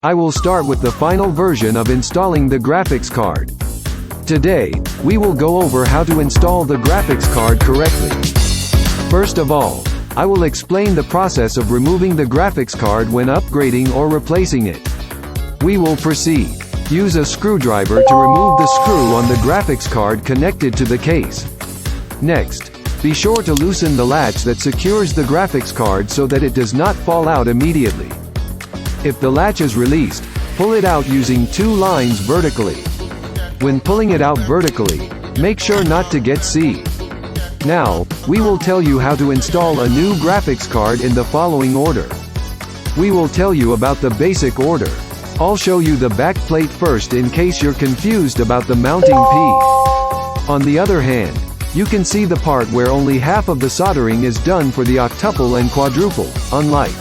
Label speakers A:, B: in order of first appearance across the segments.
A: I will start with the final version of installing the graphics card. Today, we will go over how to install the graphics card correctly. First of all, I will explain the process of removing the graphics card when upgrading or replacing it. We will proceed. Use a screwdriver to remove the screw on the graphics card connected to the case. Next, be sure to loosen the latch that secures the graphics card so that it does not fall out immediately. If the latch is released, pull it out using 2 lines vertically. When pulling it out vertically, make sure not to get seized. Now, we will tell you how to install a new graphics card in the following order. We will tell you about the basic order. I'll show you the back plate first in case you're confused about the mounting piece. On the other hand, you can see the part where only half of the soldering is done for the octuple and quadruple, unlike.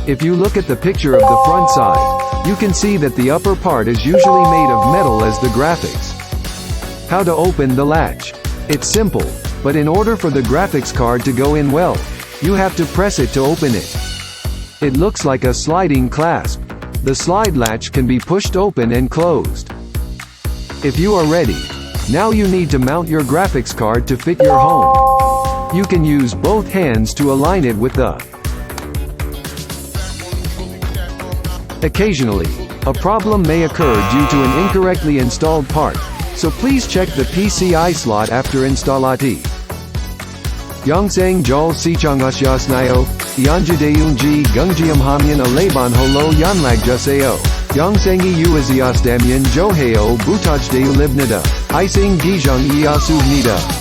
A: If you look at the picture of the front side, you can see that the upper part is usually made of metal as the graphics. How to open the latch? It's simple, but in order for the graphics card to go in well, you have to press it to open it. It looks like a sliding clasp. The slide latch can be pushed open and closed. If you are ready, now you need to mount your graphics card to fit your home. You can use both hands to align it with the. Occasionally, a problem may occur due to an incorrectly installed part, so please check the PCI slot after installati. Yongsang Jol Sichongasyasnayo, Yanjudeunji Gungjiam Hamyan Alaban Holo Yanlagjuseo, Yongsangi Uaziasdamyan Joheo Butajdeu Libnida, Ising Gijang Iasu Nida.